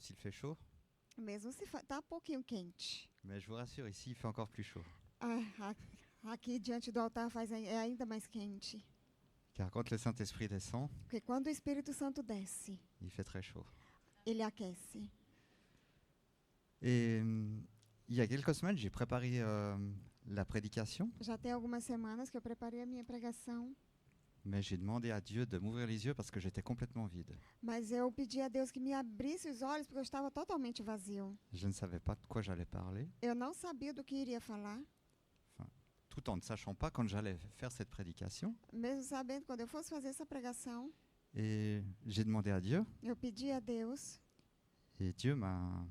s'il fait chaud. Mesmo se está um pouquinho quente. Mais je vous rassure, ici, il fait encore plus chaud. Aqui diante do altar é ainda mais quente. Car quand le Saint-Esprit descend, Porque quando o Espírito Santo desce, il fait très chaud. ele aquece. Et il y a quelques semaines, j'ai préparé la prédication, Já tem algumas semanas que eu preparei a minha pregação, mais j'ai demandé à Dieu de m'ouvrir les yeux parce que j'étais complètement vide. mas eu pedi a Deus que me abrisse os olhos porque eu estava totalmente vazio. Je ne savais pas de quoi j'allais parler, Eu não sabia do que iria falar, tout en ne sachant pas quand j'allais faire cette prédication. mesmo sabendo que quando eu fosse fazer essa pregação, Et j'ai demandé à Dieu, eu pedi a Deus et Dieu m'a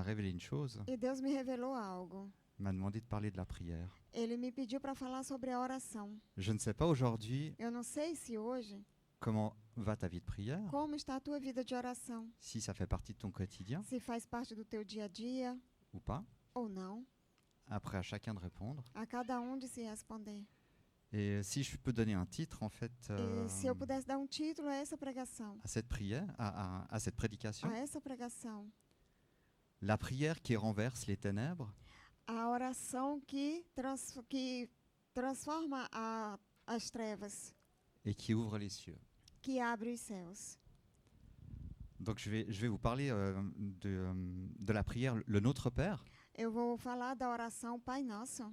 révélé une chose, e Deus me revelou algo. m'a demandé de parler de la prière. Ele me pediu para falar sobre a oração. Je ne sais pas aujourd'hui Eu não sei se hoje, comment va ta vie de prière, como está a tua vida de oração, si ça fait partie de ton quotidien se faz parte do teu dia a dia ou pas. ou não. Après, à chacun de répondre. A cada de se responder. Et si je peux donner un titre, en fait, E se eu pudesse dar um título a essa pregação, à cette prière, à cette prédication, a essa pregação, la prière qui renverse les ténèbres a oração que transforma as trevas, et qui ouvre les cieux. que abre os céus. Donc je vais vous parler de la prière Le Notre Père. Eu vou falar da oração Pai Nosso.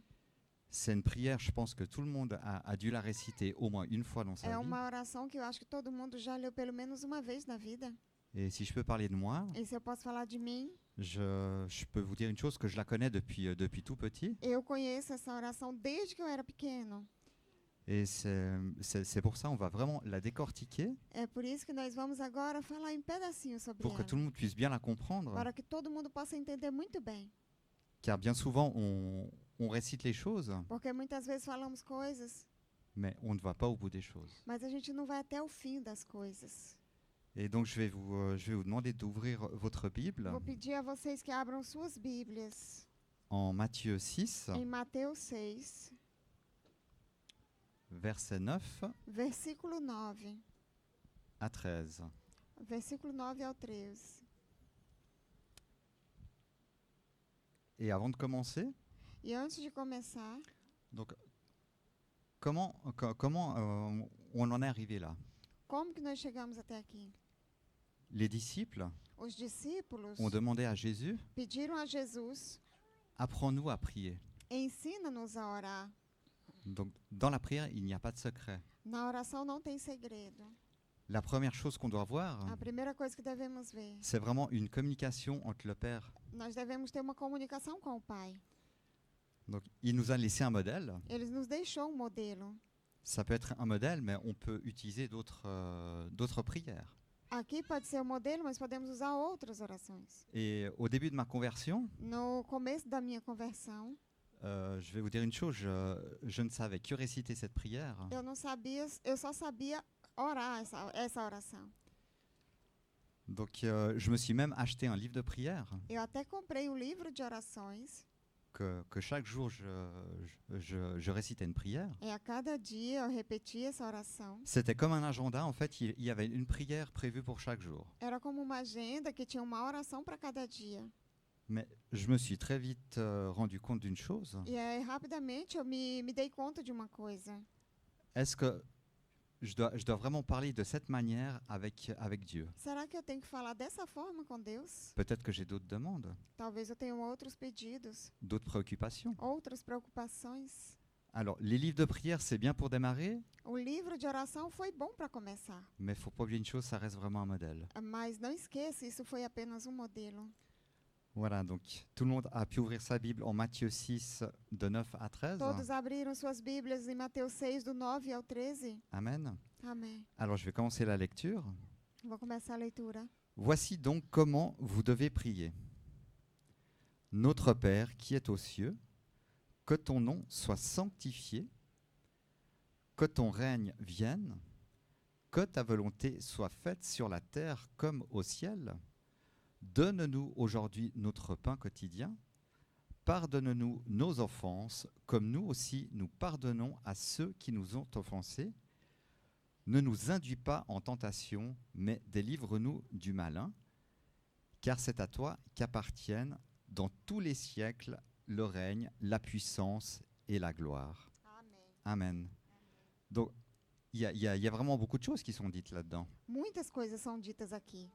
C'est une prière, je pense que tout le monde a dû la réciter au moins une fois dans sa É vie. uma oração que eu acho que todo mundo já leu pelo menos uma vez na vida. Et si je peux parler de moi, E se eu posso falar de mim, je peux vous dire une chose que je la connais depuis tout petit. eu conheço essa oração desde que eu era pequeno. Et c'est pour ça on va vraiment la décortiquer É por isso que nós vamos agora falar em pedacinhos sobre pour que ela, tout le monde puisse bien la comprendre. para que todo mundo possa entender muito bem. Car bien souvent, on récite les choses, Porque muitas vezes falamos coisas, mais on ne va pas au bout des choses. mas a gente não vai até o fim das coisas. Et donc, je vais vous demander d'ouvrir votre Bible Vou pedir a vocês que abram suas Bíblias en Matthieu 6, em Mateus 6, verset 9 versículo 9. à 13. Versículo 9 ao 13. Et avant de commencer, E antes de começar, donc, comment on en est arrivé là? como que nós chegamos até aqui? Les disciples Os discípulos ont demandé à Jésus, pediram a Jesus: apprends-nous à prier. ensina-nos a orar. Donc, dans la prière, il n'y a pas de secret. Na oração não tem segredo. La première chose qu'on doit voir, A primeira coisa que devemos ver, c'est vraiment une communication entre le Père. nós devemos ter uma comunicação com o Pai. Donc, il nous a laissé un modèle. Ele nos deixou um modelo. Ça peut être un modèle, mais on peut utiliser d'autres prières. Aqui pode ser o modelo, mas podemos usar outras orações. Et au début de ma conversion, No começo da minha conversão, je vais vous dire une chose, je ne savais que réciter cette prière. eu não sabia, eu só sabia orar essa oração. Donc je me suis même acheté un livre de prière Eu até comprei um livro de orações. que chaque jour je récitais une prière. E a cada dia eu repetia essa oração. C'était comme un agenda, en fait, il y avait une prière prévue pour chaque jour. Era como uma agenda que tinha uma oração para cada dia. Mais je me suis très vite rendu compte d'une chose. E aí, rapidamente, eu me dei conta de uma coisa. Est-ce que je dois vraiment parler de cette manière avec Dieu? Será que eu tenho que falar dessa forma com Deus? Peut-être que j'ai d'autres demandes, Talvez eu tenha outros pedidos, d'autres préoccupations. outras preocupações. Alors, les livres de prière, c'est bien pour démarrer, O livro de oração foi bom para começar. mais il ne faut pas oublier une chose, ça reste vraiment un modèle. Mas não esqueça, isso foi apenas um modelo. Voilà, donc tout le monde a pu ouvrir sa Bible en Matthieu 6, de 9 à 13. Todos abriram suas Bíblias em Mateus 6, do 9 ao 13. Amen. Amém. Alors, je vais commencer la lecture. Vou começar a leitura. Voici donc comment vous devez prier. Notre Père qui est aux cieux, que ton nom soit sanctifié, que ton règne vienne, que ta volonté soit faite sur la terre comme au ciel. Donne-nous aujourd'hui notre pain quotidien. Pardonne-nous nos offenses, comme nous aussi nous pardonnons à ceux qui nous ont offensés. Ne nous induis pas en tentation, mais délivre-nous du malin. car c'est à toi qu'appartiennent dans tous les siècles le règne, la puissance et la gloire. Amen. Donc, il y a vraiment beaucoup de choses qui sont dites là-dedans. Muitas coisas são ditas aqui.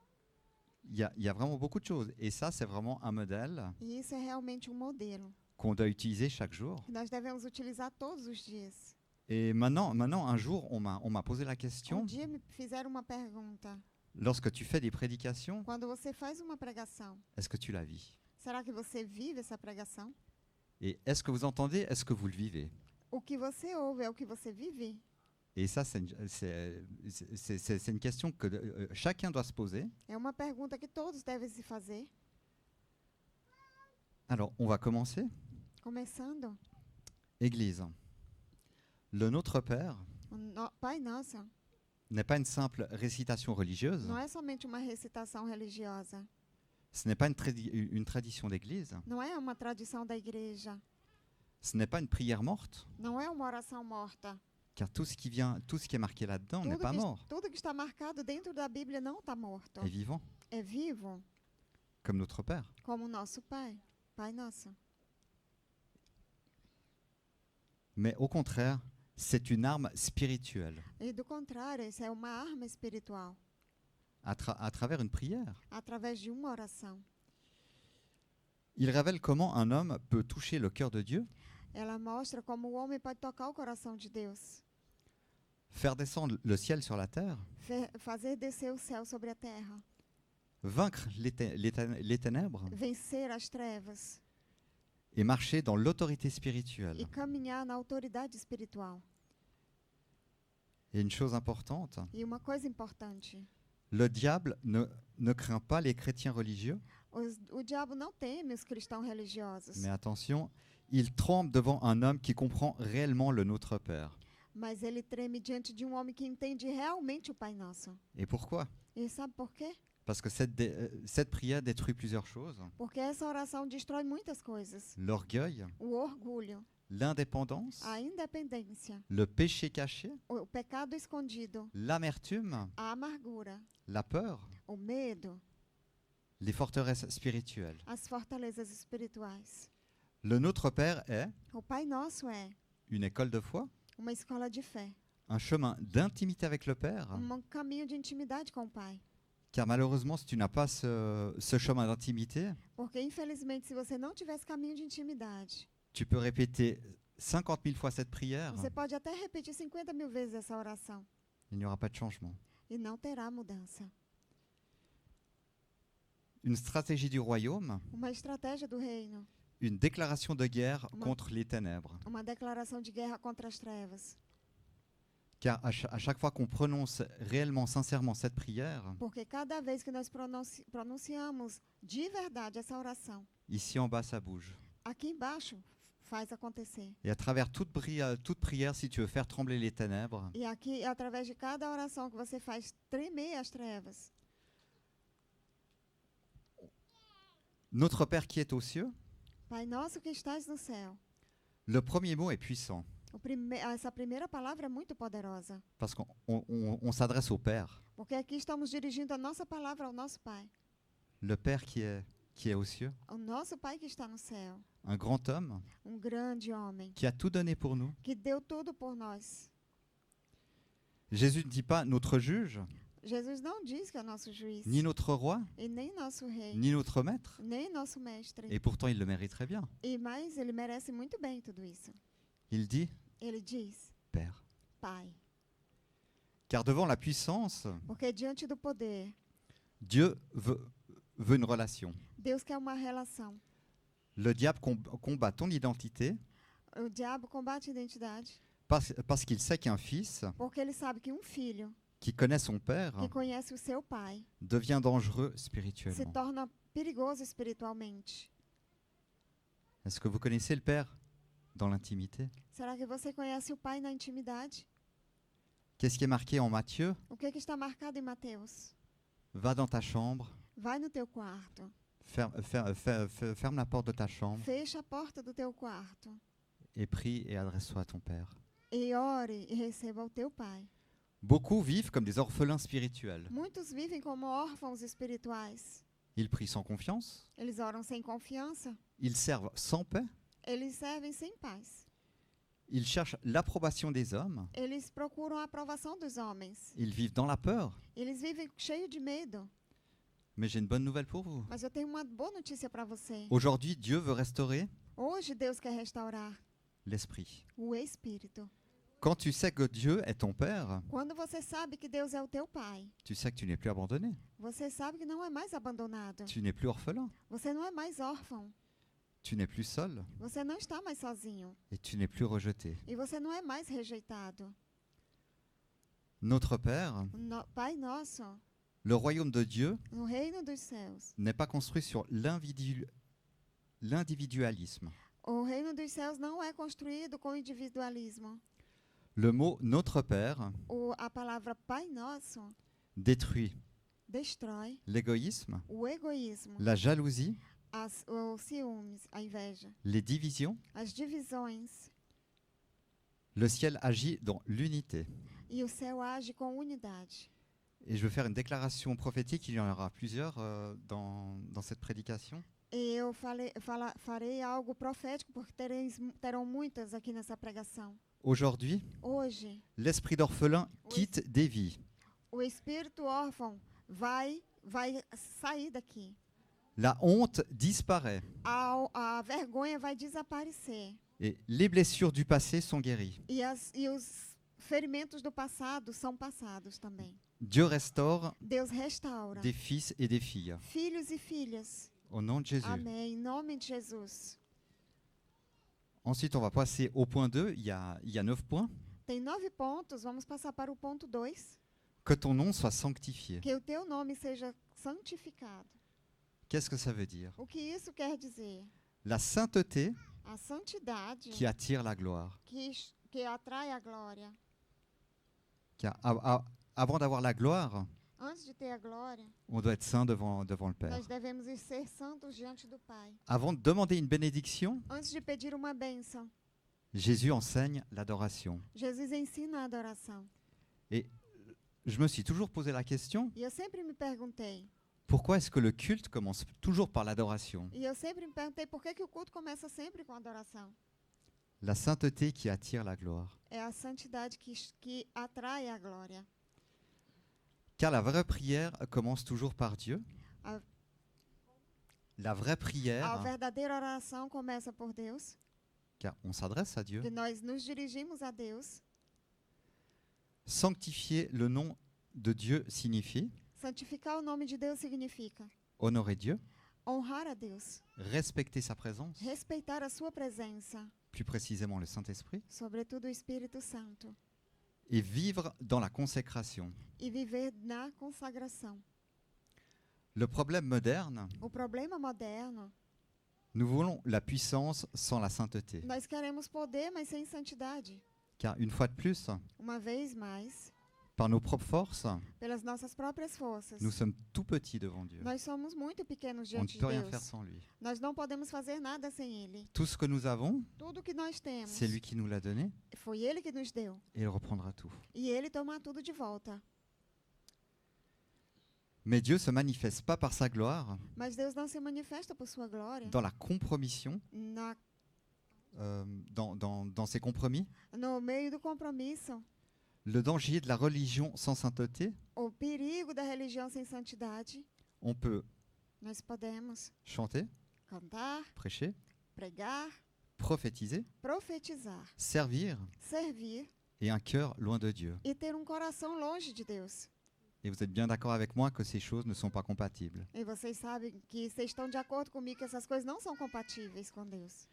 Il y a vraiment beaucoup de choses. Et ça, c'est vraiment un modèle E isso é realmente modelo qu'on doit utiliser chaque jour. que nós devemos utilizar todos os dias. Et maintenant, un jour, on m'a posé la question, Dia me fizeram uma pergunta. lorsque tu fais des prédications, Quando você faz uma pregação, est-ce que tu la vis? será que você vive essa pregação? Et est-ce que vous entendez? Est-ce que vous le vivez? O que você ouve é o que você vive? Et ça, c'est une question que chacun doit se poser. É uma pergunta que todos devem se fazer. Alors, on va commencer. Começando, Église. Le Notre Père Pai Nosso n'est pas une simple récitation religieuse. não é somente uma recitação religiosa. Ce n'est pas une tradition d'église. Não é uma tradição da igreja. Ce n'est pas une prière morte. Não é uma oração morta. Car tout ce qui est marqué là-dedans n'est pas mort, Tudo que está marcado dentro da Bíblia não está morto. est vivant, É vivo, comme notre Père. como o nosso Pai. Pai Nosso. Mais au contraire, c'est une arme spirituelle E do contrário, isso é uma arma espiritual. à travers une prière. Através de uma oração. Il révèle comment un homme peut toucher le cœur de Dieu, Ela mostra como o homem pode tocar o coração de Deus. faire descendre le ciel sur la terre, Fazer descer o céu sobre a terra. vaincre les ténèbres Vencer as trevas. et marcher dans l'autorité spirituelle. E caminhar na autoridade espiritual. Et une chose importante, E uma coisa importante. le diable ne craint pas les chrétiens religieux, O diabo não teme os cristãos religiosos. mais attention, il tremble devant un homme qui comprend réellement le Notre Père. Mas ele treme diante de homem que entende realmente o Pai Nosso. Et pourquoi? E sabe por quê? Parce que cette prière détruit plusieurs choses. Porque essa oração destrói muitas coisas. L'orgueil, O orgulho, l'indépendance, a independência, le péché caché, o pecado escondido, l'amertume, a amargura, la peur, o medo, les forteresses spirituelles. as fortalezas espirituais. Le Notre Père est O Pai Nosso é une école de foi, uma escola de fé, un chemin d'intimité avec le Père. caminho de intimidade com o Pai. Car malheureusement, si tu n'as pas ce chemin d'intimité, Porque, infelizmente, se você não tiver esse caminho de intimidade, tu peux répéter 50 000 fois cette prière, você pode até repetir 50.000 vezes essa oração il n'y aura pas de changement. e não terá mudança. Une stratégie du royaume, Uma estratégia do reino, une déclaration de guerre contre les ténèbres. uma declaração de guerra contra as trevas. Car à chaque fois qu'on prononce réellement, sincèrement cette prière, Porque cada vez que nós pronunciamos de verdade essa oração, ici en bas, ça bouge. aqui embaixo faz acontecer. Et à travers toute prière, si tu veux faire trembler les ténèbres, E aqui, através de cada oração que você faz tremer as trevas. notre Père qui est aux cieux, Pai nosso que estás no céu. le premier mot est puissant. Essa primeira palavra é muito poderosa. Parce qu'on s'adresse au Père. Porque aqui estamos dirigindo a nossa palavra ao nosso Pai. Le Père qui est aux cieux, O nosso Pai que está no céu. un grand homme Grande homem. qui a tout donné pour nous. Que deu tudo por nós. Jésus ne dit pas notre juge, Jesus não diz que é nosso juiz. ni notre roi, E nem nosso rei. ni notre maître. Nem nosso mestre. Et pourtant, il le mérite très bien. Mas ele merece muito bem tudo isso. Il dit Ele diz, Père. Pai. Car devant la puissance, Porque diante do poder, Dieu veut une relation. Deus quer uma relação. Le diable combat ton identité O diabo combate a identidade. parce qu'il sait qu'un fils Porque ele sabe que filho qui connaît son père que conhece o seu pai devient dangereux se spirituellement. torna perigoso espiritualmente. Est-ce que vous connaissez le père dans l'intimité? Será que você conhece o pai na intimidade? Qu'est-ce qui est marqué en Matthieu? O que está marcado em Mateus? Va dans ta chambre, Vai no teu quarto. ferme la porte de ta chambre Fecha a porta do teu quarto. et prie et adresse-toi à ton père. E ore e receba o teu pai. Beaucoup vivent comme des orphelins spirituels. Muitos vivem como órfãos espirituais. Ils prient sans confiance. Eles oram sem confiança. Ils servent sans paix. Eles servem sem paz. Ils cherchent l'approbation des hommes. Eles procuram a aprovação dos homens. Ils vivent dans la peur. Eles vivem cheios de medo. Mais j'ai une bonne nouvelle pour vous. Mas eu tenho uma boa notícia para você. Aujourd'hui, Dieu veut restaurer Hoje Deus quer restaurar l'esprit. o espírito. Quand tu sais que Dieu est ton Père, Quando você sabe que Deus é o teu pai, tu sais que tu n'es plus abandonné. você sabe que não é mais abandonado. Tu n'es plus orphelin. Você não é mais órfão. Tu n'es plus seul. Você não está mais sozinho. Et tu n'es plus rejeté. E você não é mais rejeitado. Notre Père, Pai nosso, le royaume de Dieu no reino dos céus. n'est pas construit sur l'individualisme. O reino dos céus não é construído com individualismo. Le mot Notre Père A palavra Pai Nosso détruit destrói l'égoïsme, o egoísmo, la jalousie, os ciúmes, a inveja, les divisions. as divisões. Le ciel agit dans l'unité. E o céu age com unidade. Et je veux faire une déclaration prophétique, il y en aura plusieurs dans cette prédication. E eu farei algo profético, porque terão muitas aqui nessa pregação. Aujourd'hui, Hoje, l'esprit d'orphelin quitte des vies. o espírito órfão vai sair daqui. La honte disparaît A vergonha vai desaparecer. et les blessures du passé sont guéries. E os ferimentos do passado são passados também. Dieu restaure Deus restaura des fils et des filles. filhos e filhas. Au nom de Jésus. Amém. Em nome de Jesus. Ensuite, on va passer au point 2. Il y a 9 points. Tem 9 pontos. Vamos passar para o ponto 2. Que ton nom soit sanctifié. Que o teu nome seja santificado. Qu'est-ce que ça veut dire? O que isso quer dizer? La sainteté A santidade qui attire la gloire. que atrai a glória. Car avant d'avoir la gloire, Antes de ter a glória, on doit être saint devant le Père. nós devemos ser santos diante do Pai. Avant de demander une bénédiction, Antes de pedir uma bênção, Jésus enseigne l'adoration. Jesus ensina a adoração. Et je me suis toujours posé la question, E eu sempre me perguntei, pourquoi est-ce que le culte commence toujours par l'adoration? por que o culto começa sempre com adoração? La sainteté qui attire la gloire. É a santidade que atrai a glória. Car la vraie prière commence toujours par Dieu. A- La vraie prière, A verdadeira oração começa por Deus, car on s'adresse à Dieu. que nós nos dirigimos a Deus. Sanctifier le nom de Dieu signifie Santificar o nome de Deus significa honorer Dieu, honrar a Deus, respecter sa présence, respeitar a sua presença, plus précisément le Saint-Esprit, sobretudo o Espírito Santo, et vivre dans la consécration. e viver na consagração. Le problème moderne, O problema moderno, nous voulons la puissance sans la sainteté. nós queremos poder, mas sem santidade. Car une fois de plus, Uma vez mais, par nos propres forces, pelas nossas próprias forças, nous sommes tout petits devant Dieu. nós somos muito pequenos On ne diante de peut rien faire Deus. sans lui. Nós não podemos fazer nada sem Ele. Tout ce que nous avons, Tudo que nós temos, c'est lui qui nous l'a donné foi Ele que nos deu. et il reprendra tout. E Ele toma tudo de volta. Mais Dieu se manifeste pas par sa gloire Mas Deus não se manifesta por sua glória dans la compromission, dans ses compromis. no meio do compromisso. Le danger de la religion sans sainteté, O perigo da religião sem santidade. on peut Nós podemos chanter, cantar, prêcher, pregar, prophétiser, profetizar, servir servir et un cœur loin de Dieu. e ter coração longe de Deus. Et vous êtes bien d'accord avec moi que ces choses ne sont pas compatibles. E vocês sabem que vocês estão de acordo comigo que essas coisas não são compatíveis com Deus.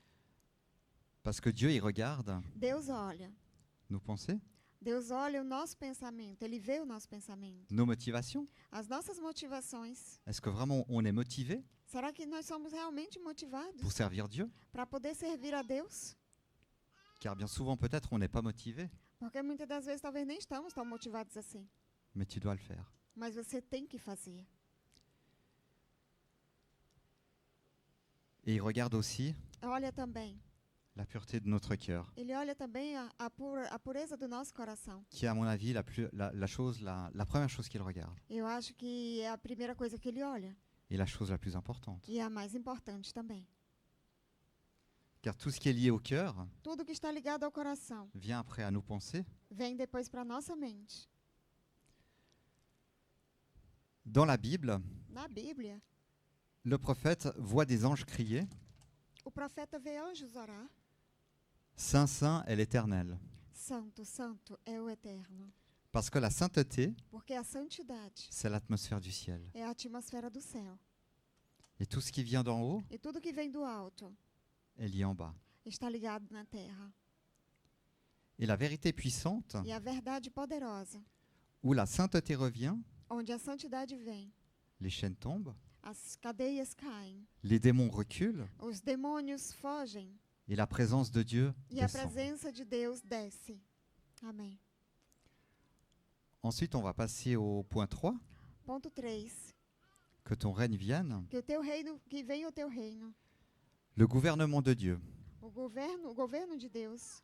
Parce que Dieu, il regarde Deus olha. nos pensées, Deus olha o nosso pensamento. Ele vê o nosso pensamento. nos motivations. As nossas motivações. Est-ce que vraiment on est motivé Será que nós somos realmente motivados pour servir Dieu? para poder servir a Deus? Car bien souvent, peut-être, on n'est pas motivé, Porque muitas das vezes talvez nem estamos tão motivados assim. mais tu dois le faire. Mas você tem que fazer. Et il regarde aussi Olha também. la pureté de notre cœur, Ele olha também a pureza do nosso coração. qui est à mon avis la première chose qu'il regarde. Eu acho que é a primeira coisa que ele olha. est la chose la plus importante. e a mais importante também. Car tout ce qui est lié au cœur Tudo que está ligado ao coração vient après à nos pensées. vem depois para nossa mente. Dans la Bible, Na Bíblia, le prophète voit des anges crier o profeta vê anjos orar. « Saint, Saint est l'Éternel Santo, santo é o eterno. ». Parce que la sainteté, Porque a santidade c'est l'atmosphère du ciel. é a atmosfera do céu. Et tout ce qui vient d'en haut E tudo que vem do alto est lié en bas. está ligado na terra. Et la vérité puissante, E a verdade poderosa, où la sainteté revient, onde a santidade vem, les chaînes tombent, as cadeias caem, les démons reculent os demônios fogem et la présence de Dieu e a descend. presença de Deus desce. Amém. Ensuite, on va passer au point 3, Ponto 3. que ton règne vienne, Que venha o teu reino. le gouvernement de Dieu. O governo de Deus.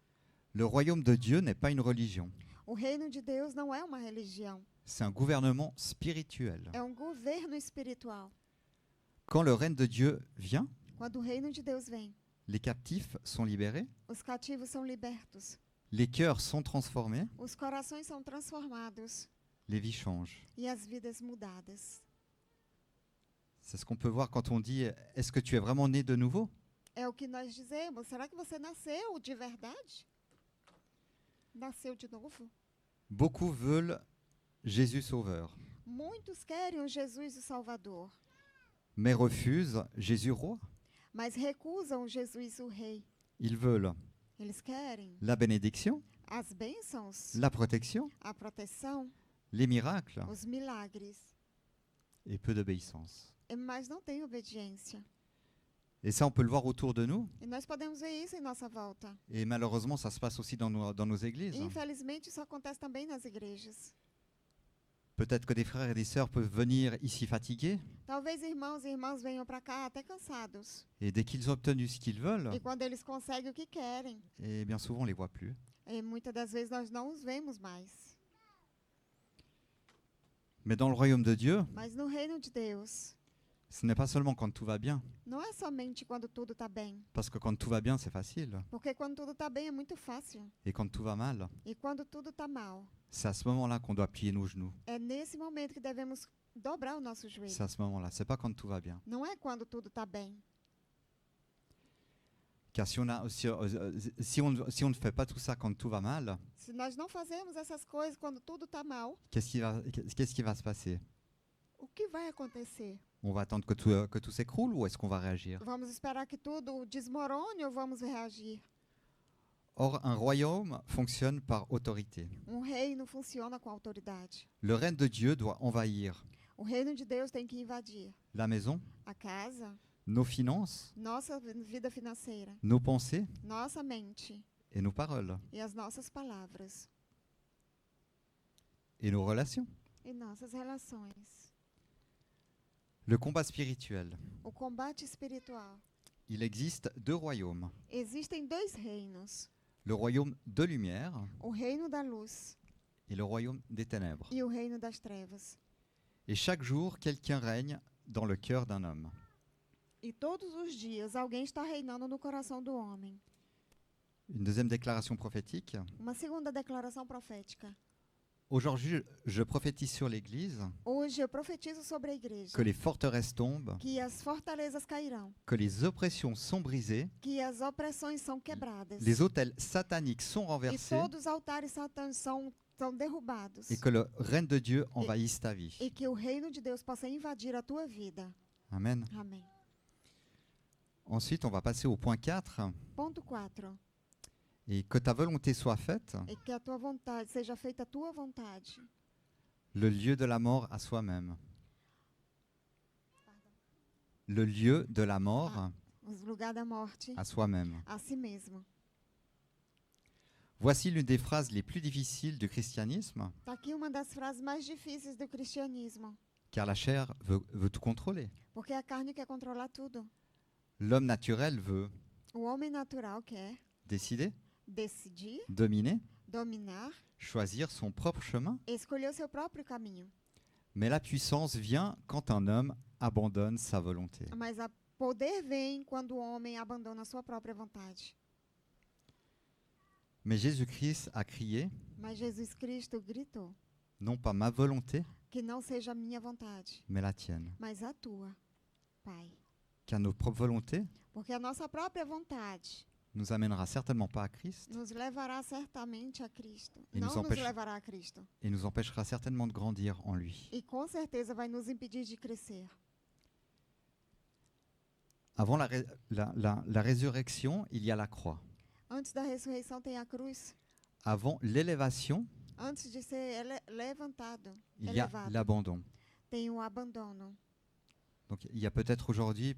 Le royaume de Dieu n'est pas une religion, O reino de Deus não é uma religião, c'est un gouvernement spirituel. é um governo espiritual. Quand le règne de Dieu vient, Quando o reino de Deus vem, les captifs sont libérés, os cativos são libertos, les cœurs sont transformés, os corações são transformados les vies changent. e as vidas mudadas. C'est ce qu'on peut voir quand on dit « Est-ce que tu es vraiment né de nouveau ?» É o que nós dizemos. Será que você nasceu de verdade? Nasceu de novo? Beaucoup veulent Jésus sauveur, Muitos querem o Jesus o Salvador, mais refusent Jésus roi. mas recusam o Jesus o Rei. Ils veulent Eles querem la bénédiction, as bênçãos, la protection, a proteção, les miracles os milagres, et peu d'obéissance. mas não tem obediência. Et ça, on peut le voir autour de nous. E nós podemos ver isso em nossa volta. Et malheureusement, ça se passe aussi dans nos églises. Infelizmente, isso acontece também nas igrejas. Peut-être que des frères et des sœurs peuvent venir ici fatigués, Talvez irmãos e irmãs venham para cá até cansados. et dès qu'ils ont obtenu ce qu'ils veulent, E quando eles conseguem o que querem, et bien souvent on les voit plus. e muitas das vezes nós não os vemos mais. Mais dans le royaume de Dieu, Mas no reino de Deus, ce n'est pas seulement quand tout va bien, não é somente quando tudo está bem. parce que quand tout va bien, c'est facile, Porque quando tudo está bem é muito fácil. et quand tout va mal, E quando tudo está mal, c'est à ce moment-là qu'on doit plier nos genoux. é nesse momento que devemos dobrar o nosso joelho. C'est à ce moment-là, c'est pas quand tout va bien. Não é quando tudo está bem. Car si on ne fait pas tout ça quand tout va mal, Se nós não fazemos essas coisas quando tudo está mal, qu'est-ce qui va se passer? o que vai acontecer? On va attendre que tout s'écroule ou est-ce qu'on va réagir? Vamos esperar que tudo desmorone ou vamos reagir? Or, un royaume fonctionne par autorité. Reino funciona com autoridade. Le règne de Dieu doit envahir O reino de Deus tem que invadir la maison, a casa, nos finances, nossa vida financeira, nos pensées nossa mente et nos paroles e as nossas palavras et nos relations. e nossas relações. Le combat spirituel. O combate espiritual. Il existe deux royaumes. Existem dois reinos: Le royaume de lumière o reino da luz et le royaume des ténèbres. e o reino das trevas. Et chaque jour, quelqu'un règne dans le cœur d'un homme. E todos os dias alguém está reinando no coração do homem. Une deuxième déclaration prophétique. Uma segunda declaração profética. Aujourd'hui, je prophétise sur l'Église Hoje eu profetizo sobre a igreja que les forteresses tombent, que as fortalezas cairão, que les oppressions sont brisées, que as opressões são quebradas les autels sataniques sont e renversés todos os altares satânicos são derrubados et que le règne de Dieu envahisse ta vie. e que o reino de Deus possa invadir a tua vida. Amen. Amém. Ensuite, on va passer au point 4. Ponto 4. Et que ta volonté soit faite, É que a tua vontade, seja feita a tua vontade. le lieu de la mort à soi-même. Le lieu de la mort O lugar da morte à soi-même. a si mesmo. Voici l'une des phrases les plus difficiles du christianisme, Está aqui uma das frases mais difíceis do cristianismo. car la chair veut tout contrôler. Porque a carne quer controlar tudo. L'homme naturel veut O homem natural quer décider, decidir, dominer, dominar, choisir son propre chemin. escolher o seu próprio caminho. Mais la puissance vient quand un homme abandonne sa volonté. Mas o poder vem quando o homem abandona a sua própria vontade. Mais Jésus-Christ a crié, Mas Jesus Cristo gritou non pas ma volonté, que não seja a minha vontade, mais la tienne. mas a tua, Pai. Car nos propres volontés Porque a nossa própria vontade nous amènera certainement pas à Christ nos levará certamente a Cristo. E Não nos nos empêche- levará a Cristo. et nous empêchera certainement de grandir en lui. E com certeza vai nos impedir de crescer. Avant la résurrection, il y a la croix. Antes da ressurreição tem a cruz. Avant l'élévation, Antes de ser levantado, il y a elevado, l'abandon. tem o abandono. Donc il y a peut-être aujourd'hui,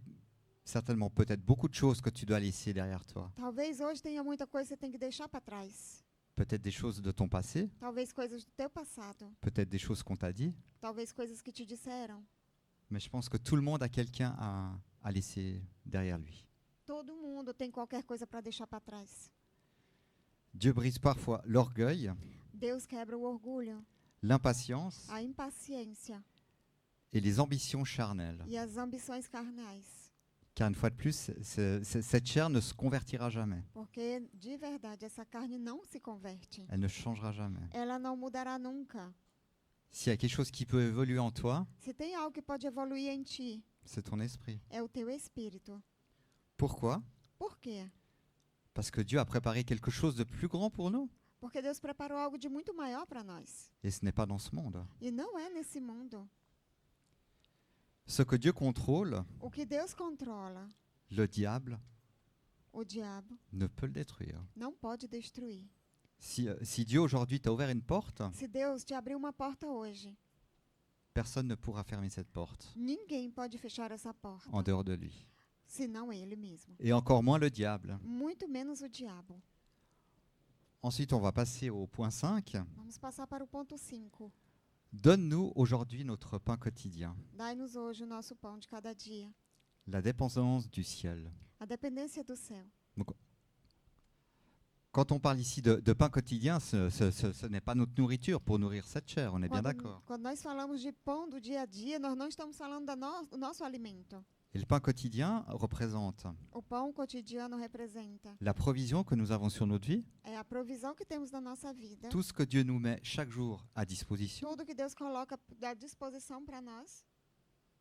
certainement peut-être beaucoup de choses que tu dois laisser derrière toi. Talvez hoje tenha muita coisa que você tem que deixar para trás. Peut-être des choses de ton passé, Talvez coisas do teu passado. peut-être des choses qu'on t'a dit. Talvez coisas que te disseram. Mais je pense que tout le monde a quelqu'un à laisser derrière lui. Todo mundo tem qualquer coisa para deixar para trás. Dieu brise parfois l'orgueil, Deus quebra o orgulho, l'impatience a impaciência et les ambitions charnelles. e as ambições carnais. Car une fois de plus, cette chair ne se convertira jamais. Porque, de verdade, essa carne não se converte. Elle ne changera jamais. Ela não mudará nunca. S'il y a quelque chose qui peut évoluer en toi, Se tem algo que pode evoluir em ti, c'est ton esprit. é o teu espírito. Pourquoi? Por quê? Parce que Dieu a préparé quelque chose de plus grand pour nous. Porque Deus preparou algo de muito maior para nós. Et ce n'est pas dans ce monde. E não é nesse mundo. Ce que Dieu contrôle, O que Deus controla, le diable o diabo ne peut le détruire. não pode destruir. Si Dieu aujourd'hui t'a ouvert une porte, Se Deus te abriu uma porta hoje, personne ne pourra fermer cette porte ninguém pode fechar essa porta, en dehors de lui. senão ele mesmo. Et encore moins le diable. Muito menos o diabo. Ensuite, on va passer au point 5. Vamos passar para o ponto 5. Donne-nous aujourd'hui notre pain quotidien. Dai-nos hoje o nosso pão de cada dia. La dépendance du ciel. A dependência do céu. Quand on parle ici de pain quotidien, ce n'est pas notre nourriture pour nourrir cette chair, on est bien d'accord. Quando nós falamos de pão do dia a dia, nós não estamos falando do nosso alimento. Et le pain quotidien représente O pão cotidiano representa la provision que nous avons sur notre vie, é a provisão que temos na nossa vida. tout ce que Dieu nous met chaque jour à disposition, Tudo que Deus coloca à disposição para nós,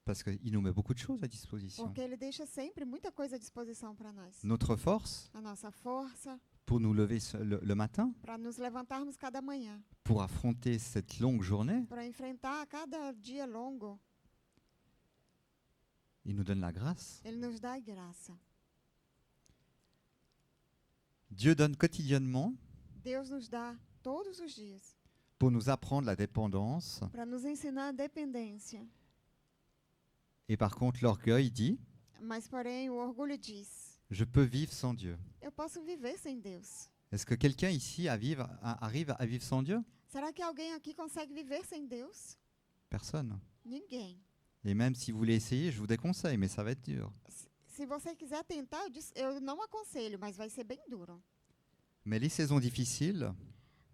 parce qu'il nous met beaucoup de choses à disposition. porque Ele deixa sempre muita coisa à disposição para nós. Notre force A nossa força pour nous lever le matin, para nos levantarmos cada manhã, pour affronter cette longue journée, para enfrentar cada dia longo. il nous donne la grâce. Ele nos dá a graça. Dieu donne quotidiennement Deus nos dá todos os dias pour nous apprendre la dépendance. para nos ensinar a dependência. Et par contre, l'orgueil dit, Mas, porém, o orgulho diz: je peux vivre sans Dieu. eu posso viver sem Deus. Est-ce que quelqu'un ici arrive à vivre sans Dieu? Será que alguém aqui consegue viver sem Deus? Personne. Ninguém. Et même si vous voulez essayer, je vous déconseille, mais ça va être dur. Se você quiser tentar, eu não aconselho, mas vai ser bem duro. Mais les saisons difficiles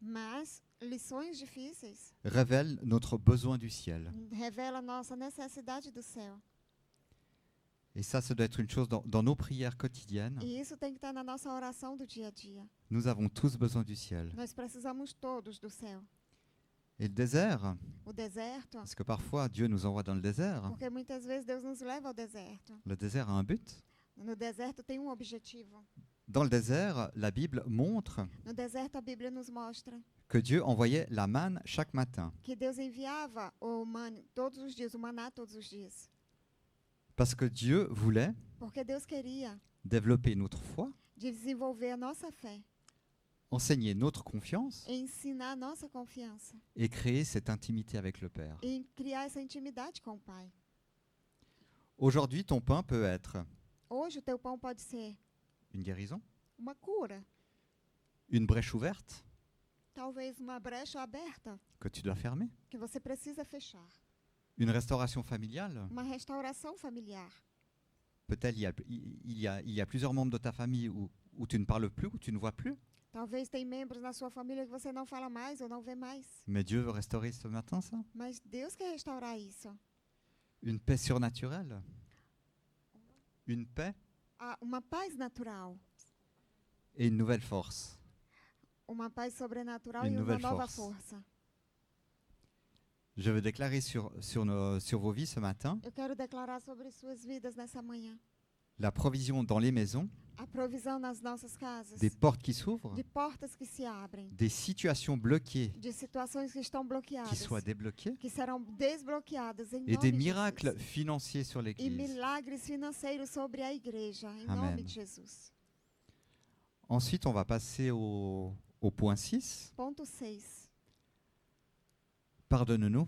Mas lições difíceis révèlent notre besoin du ciel. revelam a nossa necessidade do céu. Et ça doit être une chose dans nos prières quotidiennes. E isso tem que estar na nossa oração do dia a dia. Nous avons tous besoin du ciel. Nós precisamos todos do céu. Et le désert, O deserto, parce que parfois Dieu nous envoie dans le désert. porque muitas vezes Deus nos leva ao deserto. Le désert a un but. No deserto tem um objetivo. Dans le désert, la Bible montre No deserto a Bíblia nos mostra que Dieu envoyait la manne chaque matin. que Deus enviava o maná todos os dias, o maná todos os dias. Parce que Dieu voulait Porque Deus queria développer notre foi, desenvolver a nossa fé, enseigner notre confiance ensinar a nossa confiança et créer cette intimité avec le Père. e criar essa intimidade com o Pai. Aujourd'hui, ton pain peut être Hoje o teu pão pode ser une guérison, uma cura, une brèche ouverte talvez uma brecha aberta que tu dois fermer, que você precisa fechar, une restauration familiale. uma restauração familiar. Peut-être il y a plusieurs membres de ta famille où tu ne parles plus, où tu ne vois plus. Talvez tem membros na sua família que você não fala mais ou não vê mais, Mais Dieu veut restaurer ce matin ça. mas Deus quer restaurar isso. Une paix surnaturelle. Une paix Uma paz natural. et une nouvelle force. Uma paz sobrenatural Une e uma nouvelle nova force. força. Je veux déclarer sur vos vies ce matin Eu quero declarar sobre suas vidas nessa manhã. la provision dans les maisons, A provisão nas nossas casas. des portes qui s'ouvrent, De portas que se abrem. des situations bloquées De situações que estão qui bloqueadas. soient débloquées Que serão desbloqueadas em et nome des de miracles Jesus. financiers sur E l'Église. milagres financeiros sobre a igreja, em Amen. nome de Jesus. Ensuite, on va passer au point 6. Ponto 6. Pardonne-nous.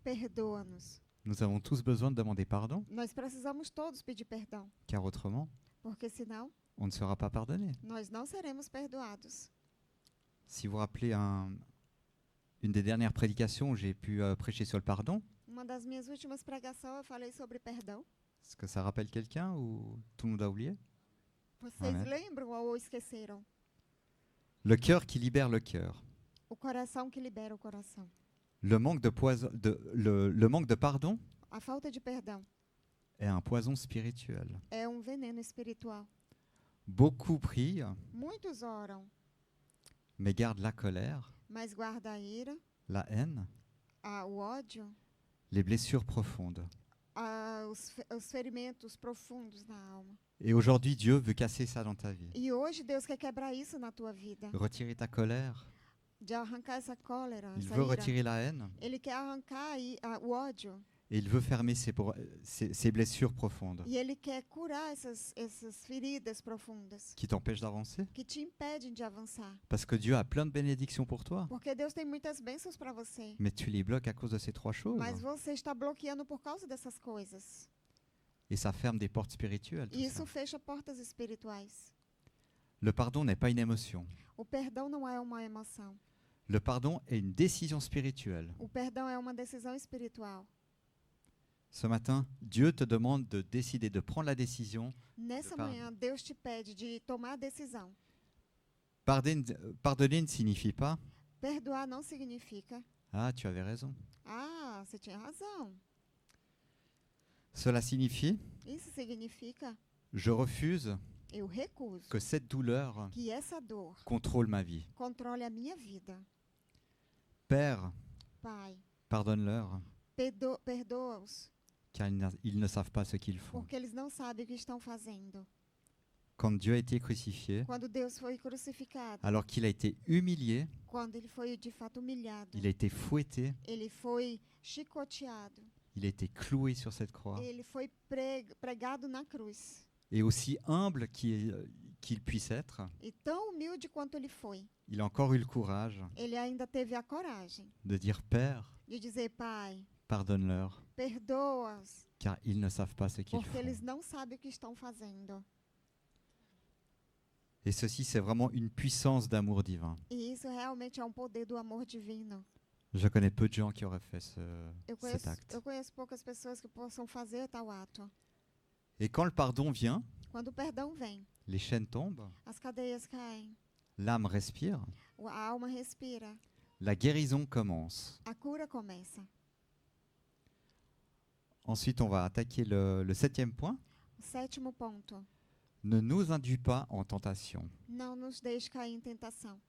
Perdoa-nos. Nous avons tous besoin de demander pardon, Nós precisamos todos pedir perdão, car autrement, porque senão on ne sera pas pardonné. nós não seremos perdoados. Si vous vous rappelez une des dernières prédications où j'ai pu prêcher sur le pardon, Uma das minhas últimas pregações eu falei sobre perdão. est-ce que ça rappelle quelqu'un ou tout le monde a oublié? Vocês Amen. lembram ou esqueceram? Le cœur qui libère le cœur. O coração que libera o coração. Le manque le manque de pardon A falta de perdão est un poison spirituel. é um veneno espiritual. Beaucoup prient, Muitos oram, mais gardent la colère, mas guarda a ira, la haine, o ódio, les blessures profondes. os ferimentos profundos na alma. Et aujourd'hui, Dieu veut casser ça dans ta vie. E hoje Deus quer quebrar isso na tua vida. Retirer ta colère. De arrancar essa cólera, Il essa veut ira. retirer la haine. Ele quer arrancar o ódio. Et il veut fermer ces blessures profondes E ele quer curar essas feridas profundas qui t'empêchent d'avancer. que te impedem de avançar. Parce que Dieu a plein de bénédictions pour toi. Porque Deus tem muitas bênçãos para você. Mais tu les bloques à cause de ces trois choses. Mas você está bloqueando por causa dessas coisas. Et ça ferme des portes spirituelles. tout E ça. isso fecha portas espirituais. Le pardon n'est pas une émotion. O perdão não é uma emoção. Le pardon est une décision spirituelle. O perdão é uma decisão espiritual. Ce matin, Dieu te demande de décider, de prendre la décision. Nessa pardon. manhã, Deus te pede de tomar a decisão. Pardonner ne signifie pas Perdoar não significa, « Ah, tu avais raison ». você tinha razão. Cela signifie Isso significa, « Je refuse eu recuso que cette douleur que essa dor contrôle ma vie. controle a minha vida. Père, Pai, pardonne-leur, perdoa-os, car ils ne savent pas ce qu'ils font. porque eles não sabem o que estão fazendo. Quand Dieu a été crucifié, Quando Deus foi crucificado, alors qu'il a été humilié, quando ele foi de fato humilhado, il a été fouetté, ele foi chicoteado, il a été cloué sur cette croix. ele foi pregado na cruz. Et aussi humble qu'il puisse être, E tão humilde quanto ele foi, il a encore eu le courage ele ainda teve a coragem de dire « Père, de dizer: Pai, pardonne-leur, perdoa-os, car ils ne savent pas ce qu'ils porque font. eles não sabem o que estão fazendo. » Et ceci, c'est vraiment une puissance d'amour divin. E isso realmente é um poder do amor divino. Je connais peu de gens qui auraient fait Eu cet acte. conheço poucas pessoas que possam fazer tal ato. Et quand le pardon vient, Quando o perdão vem, les chaînes tombent, as cadeias caem, l'âme respire, a alma respira, la guérison commence. a cura começa. Ensuite, on va attaquer le 7e point. O sétimo ponto: Ne nous induis pas en tentation. não nos deixe cair em tentação.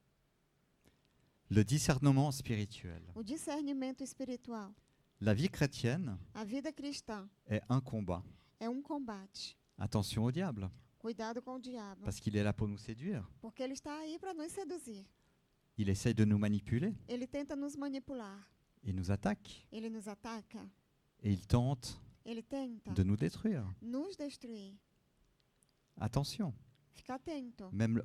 Le discernement spirituel. O discernimento espiritual. La vie chrétienne A vida cristã est un combat. é um combate. Attention au diable, Cuidado com o diabo, parce qu'il est là pour nous séduire. porque ele está aí para nos seduzir. Il essaye de nous manipuler Ele tenta nos manipular, et nous attaque. ele nos ataca, Et il tente ele tenta de nous détruire. nos destruir. Attention, Fica atento. même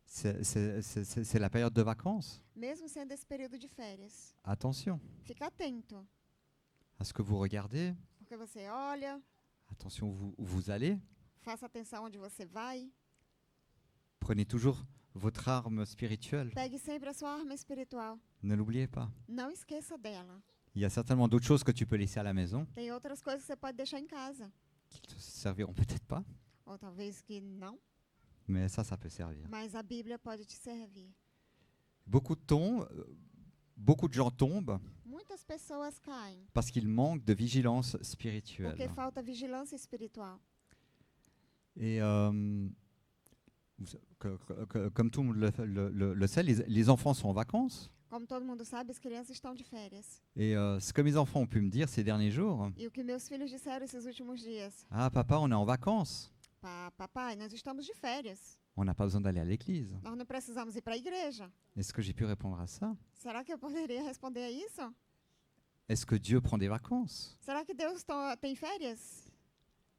c'est la période de vacances. Mesmo sendo esse período de férias, Attention fica atento, à ce que vous regardez. porque você olha, Attention où vous allez. faça atenção onde você vai. Prenez toujours votre arme spirituelle. Pegue sempre a sua arma espiritual. Ne l'oubliez pas. Não esqueça dela. Il y a certainement d'autres choses que tu peux laisser à la maison Tem outras coisas que você pode deixar em casa, qui te serviront peut-être pas, ou talvez que não, mais ça peut servir. mas a Bíblia pode te servir. Beaucoup de temps beaucoup de gens tombent Muitas pessoas caem parce qu'ils manquent de vigilance porque spirituelle. falta vigilância espiritual. Et comme tout le monde le sait, les enfants sont en vacances. Como todo mundo sabe, as crianças estão de férias. Et ce que mes enfants ont pu me dire ces derniers jours, E o que meus filhos disseram esses últimos dias? ah papa, on est en vacances, Papai, nós estamos de férias. on n'a pas besoin d'aller à l'église. Nós não precisamos ir para a igreja. Est-ce que j'ai pu répondre à ça? Será que eu poderia responder a isso? Est-ce que Dieu prend des vacances? Será que Deus tem férias?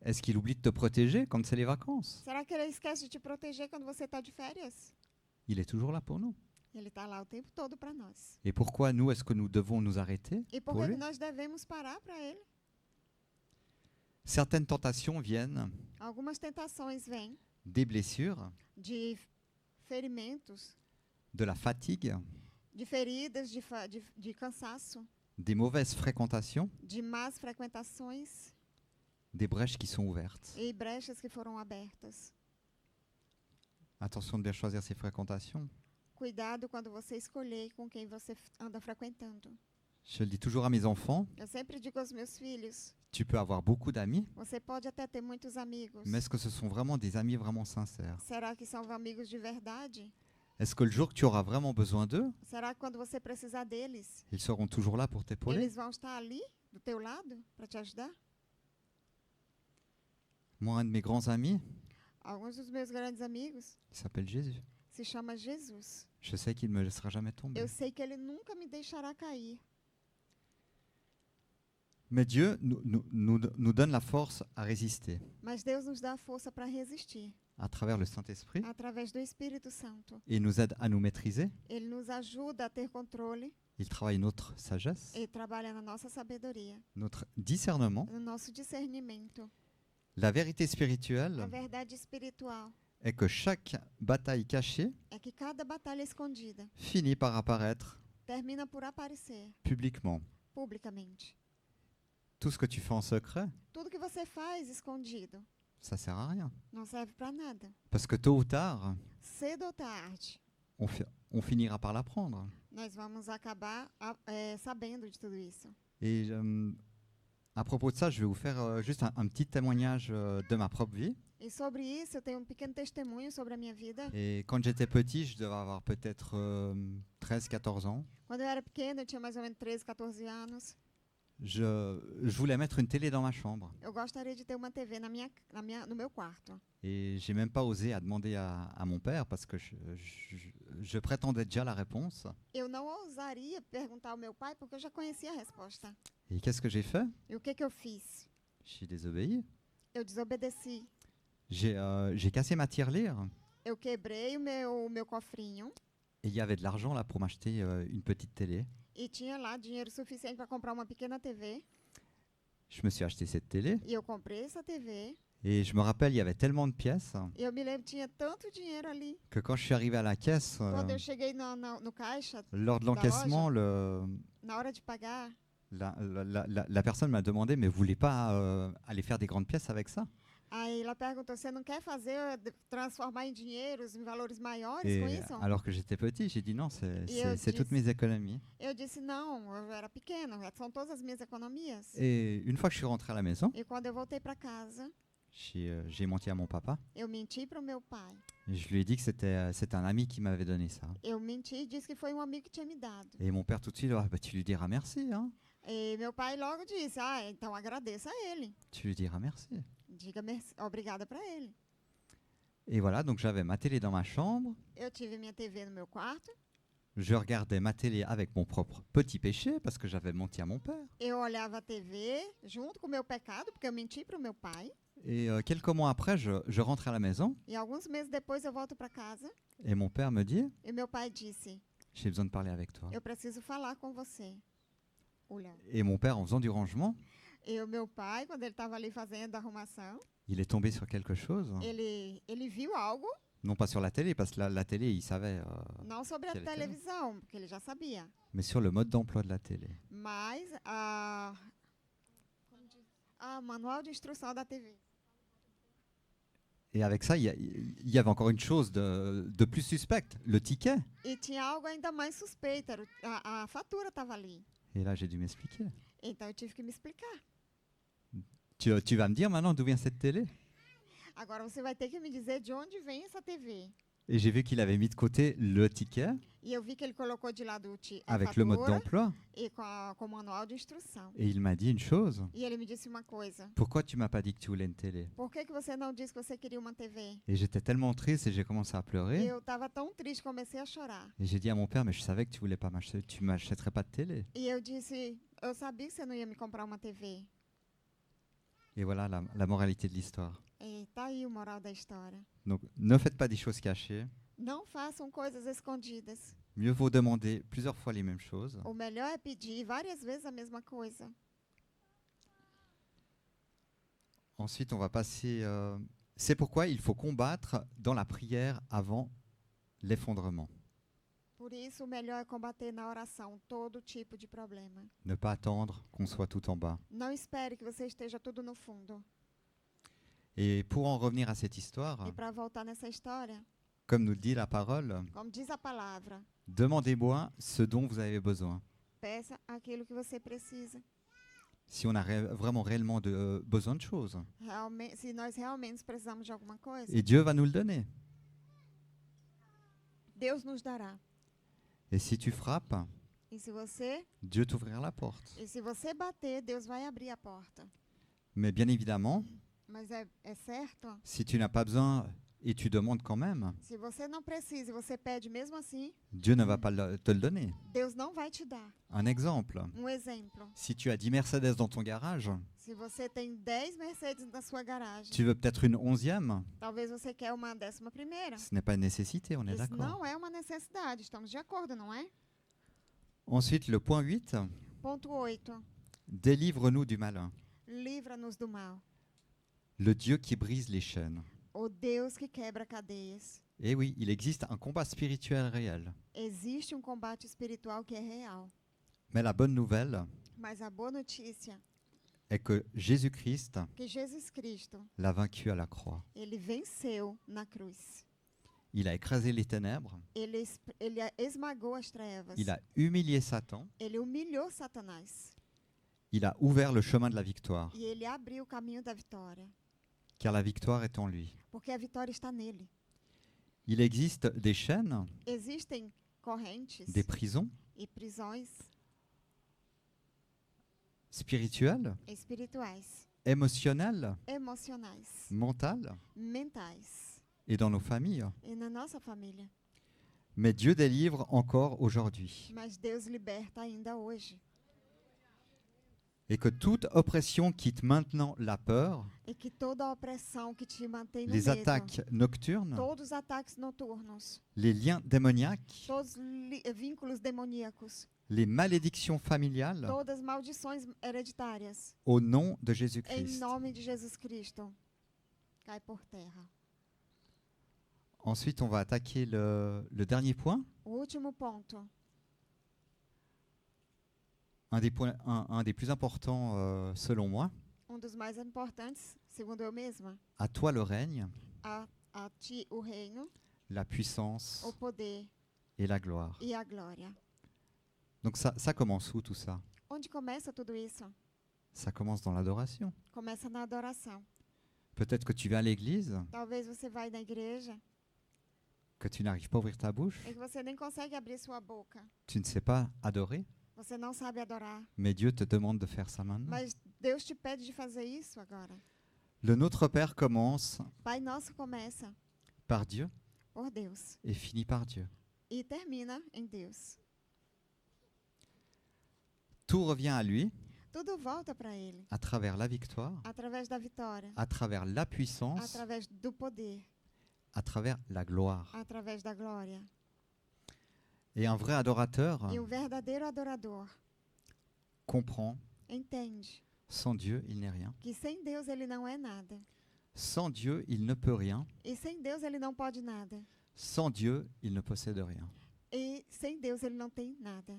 Est-ce qu'il oublie de te protéger quand c'est les vacances? Será que Ele esquece de te proteger quando você está de férias? Il est toujours là pour nous. Ele está lá o tempo todo para nós. Et pourquoi nous, est-ce que nous devons nous arrêter E por pour que lui? nós devemos parar para Ele? Certaines tentations viennent Algumas tentações vêm des blessures, de ferimentos, de la fatigue, de feridas, de cansaço, des mauvaises fréquentations, de más frequentações des brèches qui sont ouvertes. e brechas que foram abertas. Attention de bien choisir ses fréquentations. Cuidado quando você escolher com quem você anda frequentando. Je le dis toujours à mes enfants, Eu sempre digo aos meus filhos, tu peux avoir beaucoup d'amis, você pode até ter muitos amigos. mais est-ce que ce sont vraiment des amis vraiment sincères? Será que são amigos de verdade? Est-ce que le jour que tu auras vraiment besoin d'eux, Será que quando você precisar deles, ils seront toujours là pour t'épauler? eles vão estar ali, do teu lado, para te ajudar? Moi, un de mes grands amis, Alguns dos meus grandes amigos il s'appelle Jésus. se chama Jesus. Je sais qu'il ne me laissera jamais tomber. Eu sei que Ele nunca me deixará cair. Mais Dieu nous donne la force à résister Mas Deus nos dá a força para resistir, à travers le Saint-Esprit através do Espírito Santo. et il nous aide à nous maîtriser. Ele nos ajuda a ter controle Il travaille notre sagesse, e trabalha na nossa sabedoria, notre discernement. no nosso discernimento. La vérité A spirituelle verdade espiritual est que chaque bataille cachée é que cada batalha escondida finit par apparaître termina por aparecer publiquement. publicamente. Tout ce que tu fais en secret, Tudo que você faz escondido ça sert à rien. não serve para nada. Parce que tôt ou tard, Cedo ou tarde, on finira par l'apprendre. nós vamos acabar sabendo de tudo isso. Et à propos de ça, je vais vous faire juste un petit témoignage de ma propre vie. E sobre isso, eu tenho pequeno testemunho sobre a minha vida. Et quand j'étais petit, je devais avoir peut-être 13-14 ans. Quando eu era pequena, eu tinha mais ou menos 13, 14 anos. Je voulais mettre une télé dans ma chambre. Eu gostaria de ter uma TV no meu quarto. Et j'ai même pas osé à demander à mon père parce que je prétendais déjà la réponse. Eu não ousaria perguntar ao meu pai porque eu já conhecia a resposta. Et qu'est-ce que j'ai fait? E o que eu fiz? J'ai désobéi. Eu desobedeci. J'ai cassé ma tirelire Eu quebrei o meu cofrinho et il y avait de l'argent là pour m'acheter une petite télé. e tinha lá dinheiro suficiente para comprar uma pequena TV. Je me suis acheté cette télé E eu comprei essa TV. et je me rappelle, il y avait tellement de pièces E eu me lembro que tinha tanto dinheiro ali. que quand je suis arrivé à la caisse, Quando eu cheguei no caixa, lors de l'encaissement, na hora de pagar, la personne m'a demandé, mais vous voulez pas aller faire des grandes pièces avec ça? aí ela perguntou, você não quer transformar em dinheiros, em valores maiores com Et isso? alors que j'étais petit, j'ai dit non, eu c'est toutes disse- mes économies. Eu disse, não, eu era pequena, são todas as minhas economias. Et une fois que je suis rentré à la maison, E quando eu voltei para casa, j'ai menti à mon papa. eu menti para o meu pai. Et je lui ai dit que c'était un ami qui m'avait donné ça. Eu menti e disse que foi um amigo que tinha me dado. Et mon père tout de suite, ah, bah, tu lui diras merci, hein? E meu pai logo disse, então agradeça a ele. Tu lui diras merci. Diga obrigada para ele. Et voilà, donc j'avais ma télé dans ma chambre. Eu tive minha TV no meu quarto. Je regardais ma télé avec mon propre petit péché parce que j'avais menti à mon père. Eu olhava a TV junto com o meu pecado, porque eu menti para o meu pai. Et quelques mois après, je rentre à la maison E alguns meses depois eu volto para casa et mon père me dit, e meu pai disse, j'ai besoin de parler avec toi. eu preciso falar com você. Olha. Et mon père, en faisant du rangement, E o meu pai, quando ele estava ali fazendo a arrumação, il est tombé sur quelque chose. ele viu algo, Non pas sur la télé, parce que la télé, il savait, não sobre a Que ele quer? televisão, porque ele já sabia, mais sur le mode d'emploi de la télé. mas a manual de instrução da TV. Et avec ça, il y avait encore une chose de plus suspecte, le ticket. E tinha algo ainda mais suspeito, era a fatura estava ali. Et là, j'ai dû m'expliquer. Então eu tive que me explicar. Tu vas me dire maintenant d'où vient cette télé? Agora você vai ter que me dizer de onde vem essa TV. Et j'ai vu qu'il avait mis de côté le ticket E eu vi que ele colocou de lado a avec le mode fatura d'emploi. e com o manual de instrução. Et il m'a dit une chose. E ele me disse uma coisa. Pourquoi tu m'as pas dit que tu voulais une télé? Por que você não disse que você queria uma TV? Et j'étais tellement triste et j'ai commencé à E pleurer. eu estava tão triste, comecei a chorar. Et j'ai dit à mon père, mais je savais que tu voulais pas m'acheter, tu m'achèterais pas de télé. E eu disse, eu sabia que você não ia me comprar uma TV. Et voilà la moralité de l'histoire. E tá aí o moral da história. Donc ne faites pas des choses cachées. Não façam coisas escondidas. Mieux vaut demander plusieurs fois les mêmes choses. O melhor é pedir várias vezes a mesma coisa. Ensuite, on va passer. C'est pourquoi il faut combattre dans la prière avant l'effondrement. Por isso, o melhor é combater na oração todo tipo de problema. Ne pas attendre qu'on soit tout en bas. Não espere que você esteja tudo no fundo. Et pour en revenir à cette histoire, E para voltar nessa história, comme nous le dit la parole, como diz a palavra, demandez-moi ce dont vous avez besoin. peça aquilo que você precisa. Si on a vraiment réellement besoin de choses. Se nós realmente precisamos de alguma coisa, Et Dieu va nous le donner. Deus nos dará. Et si tu frappes, E se você, Dieu t'ouvrira la porte. e se você bater, Deus vai abrir a porta. Mais bien évidemment, Mas é certo, si tu n'as pas besoin et tu demandes quand même, se você não precisa e você pede mesmo assim, Dieu ne va pas te le donner. Deus não vai te dar. Un exemple. Exemplo, Si tu as 10 Mercedes dans ton garage, se você tem 10 Mercedes na sua garagem, tu veux peut-être une 11e. talvez você quer uma 11ª. Ce n'est pas une nécessité, on est Isso d'accord. não é uma necessidade, estamos de acordo, não é? Ensuite, le point 8, Ponto 8. délivre-nous du malin. Livra-nos do mal. Le Dieu qui brise les chaînes. O Deus que quebra cadeias. Et oui, il existe un combat spirituel réel. Existe combate espiritual que é real. Mais la bonne nouvelle Mas a boa notícia est que Jésus-Christ é que Jesus Cristo, l'a vaincu à la croix. ele venceu na cruz. Il a écrasé les ténèbres, Ele esmagou as trevas. il a humilié Satan, Ele humilhou Satanás. il a ouvert le chemin de la victoire, E ele abriu o caminho da vitória. car la victoire est en lui. Porque a vitória está nele. Il existe des chaînes, Existem correntes des prisons e prisões spirituelles, espirituais, émotionnelles, emocionais, mentales, mentais et dans nos familles. e na nossa família. Mais Dieu délivre encore aujourd'hui. Mas Deus liberta ainda hoje. Et que toute oppression quitte maintenant la peur, E que toda a opressão que te mantém no les medo, attaques nocturnes, todos os ataques noturnos, les liens démoniaques, todos os vínculos demoníacos, les malédictions familiales, todas as maldições hereditárias, au nom de em Jésus-Christ. nome de Jesus Cristo, cai por terra. Ensuite, on va attaquer le dernier point, O último ponto, un des plus importants selon moi. dos mais importantes, segundo eu mesma, À toi le règne, a ti o reino, la puissance o poder et la gloire. e a glória. Donc ça commence où tout ça? Onde começa tudo isso? Ça commence dans l'adoration. Começa na adoração. Peut-être que tu vas à l'église, Talvez você vai na igreja que tu n'arrives pas à ouvrir ta bouche, e que você nem consegue abrir sua boca. tu ne sais pas adorer, Você não sabe adorar. mais Dieu te demande de faire ça maintenant. Mas Deus te pede de fazer isso agora. Le Notre Père commence Pai Nosso começa par Dieu por Deus et finit par Dieu. e termina em Deus. Tout revient à lui Tudo volta para Ele, à travers la victoire, através da vitória, à travers la puissance, através do poder, à travers la gloire. através da glória. Et un vrai adorateur E verdadeiro adorador comprend, entende sans Dieu, il n'est rien. que sem Deus ele não é nada. Sans Dieu, il ne peut rien. E sem Deus ele não pode nada. Sans Dieu, il ne possède rien. E sem Deus ele não tem nada.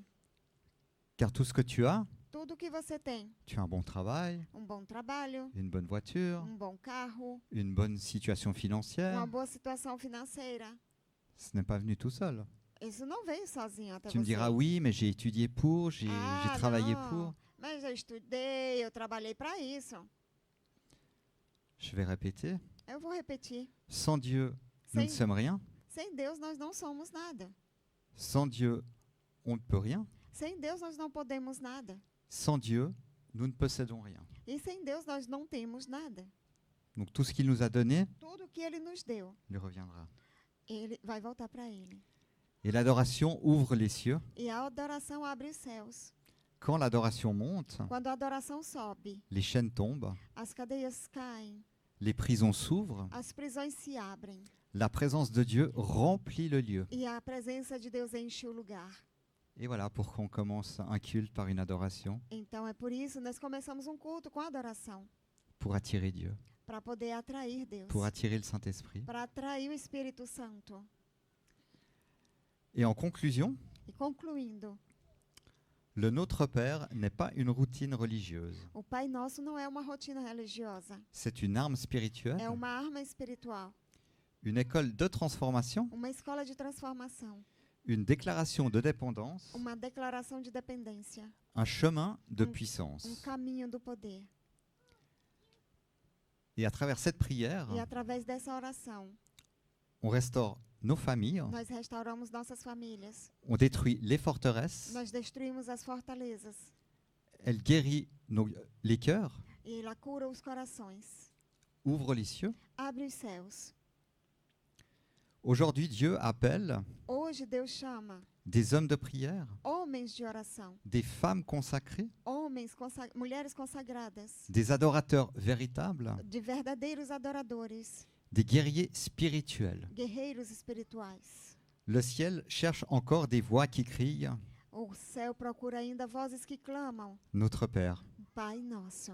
Car tout ce que tu as, tudo que você tem. Tu as un bon travail, Bom trabalho, une bonne voiture, bom carro, une bonne situation financière. uma boa situação financeira. Ce n'est pas venu tout seul. Isso não veio sozinho até Tu me você. diras, oui, mais j'ai étudié pour, j'ai travaillé não, pour. mas eu estudei, eu trabalhei para isso. Je vais répéter. Eu vou repetir. Sans Dieu, nous ne Sem, sommes rien. sem Deus, nós não somos nada. Sans Dieu, on ne peut rien. Sem Deus, nós não podemos nada. Sans Dieu, nous ne possédons rien. E sem Deus, nós não temos nada. Donc tout ce qu'il nous a donné Tudo que Ele nos deu, lui reviendra. Ele vai voltar para Ele. Et l'adoration ouvre les cieux. E a adoração abre os céus. Quand l'adoration monte, Quando a adoração sobe, les chaînes tombent, as cadeias caem, les prisons s'ouvrent, as prisões se abrem. la présence de Dieu remplit le lieu. E a presença de Deus enche o lugar. Et voilà pourquoi on commence un culte par une adoration, Então é por isso que nós começamos um culto com adoração, pour attirer Dieu, para poder atrair Deus, pour attirer le Saint-Esprit. para atrair o Espírito Santo. Et en conclusion, E concluindo, le Notre Père n'est pas une routine religieuse. o Pai Nosso não é uma rotina religiosa, C'est une arme spirituelle, é uma arma espiritual, une école de transformation, uma escola de transformação, une déclaration de dépendance, uma declaração de dependência, un chemin de Um puissance. caminho do poder. Et à travers cette prière, E através dessa oração, on restaure nos familles, nós restauramos nossas famílias, on détruit les forteresses, nós destruímos as fortalezas, elle guérit les cœurs, e ela cura os corações, ouvre les cieux. abre os céus. Aujourd'hui, Dieu appelle Hoje Deus chama des hommes de prière, homens de oração, des femmes consacrées, mulheres consagradas, des adorateurs véritables, de verdadeiros adoradores, des guerriers spirituels. guerreiros espirituais. Le ciel cherche encore des voix qui crient O céu procura ainda vozes que clamam, Notre Père. Pai Nosso.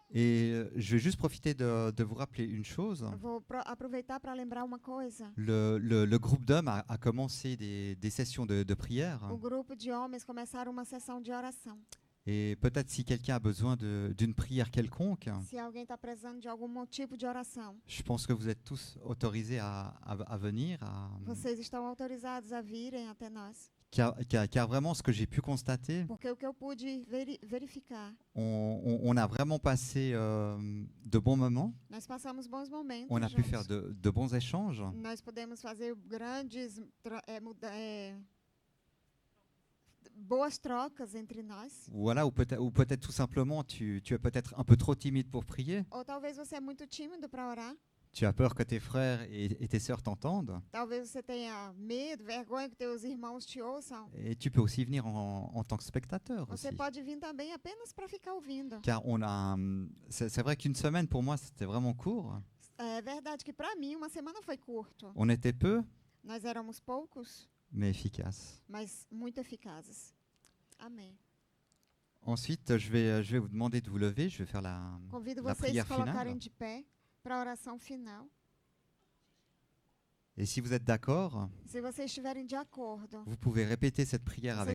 Et je vais juste profiter de vous rappeler une chose. Vou aproveitar para lembrar uma coisa. Le groupe d'hommes a commencé des sessions de prière. O grupo de homens começaram uma sessão de oração. Et peut-être si quelqu'un a besoin d'une prière quelconque, Se alguém está precisando de algum tipo de oração, je pense que vous êtes tous autorisés à venir. vocês estão autorizados a virem até nós. Car vraiment, ce que j'ai pu constater, Porque o que eu pude verificar, on a vraiment passé de bons moments. nós passamos bons momentos On a pu juntos. faire de bons échanges. Nós podemos fazer grandes, boas trocas entre nós. Voilà, ou peut-être tout simplement, tu es peut-être un peu trop timide pour prier. Ou talvez você é muito tímido para orar. Tu as peur que tes frères et tes sœurs t'entendent. Talvez você tenha medo, vergonha que teus irmãos te ouçam. Et tu peux aussi venir en tant que spectateur aussi. Você pode vir também apenas para ficar ouvindo. Car c'est vrai qu'une semaine pour moi c'était vraiment court. É verdade que para mim uma semana foi curto. On était peu, Nós éramos poucos, mais efficaces. mas muito eficazes. Amém. Ensuite, je vais vous demander de vous lever. Je vais faire la Convido la vocês a prière se colocarem finale. de pé para a oração final. Et si vous êtes d'accord, Se vocês estiverem de acordo, vous pouvez répéter cette prière avec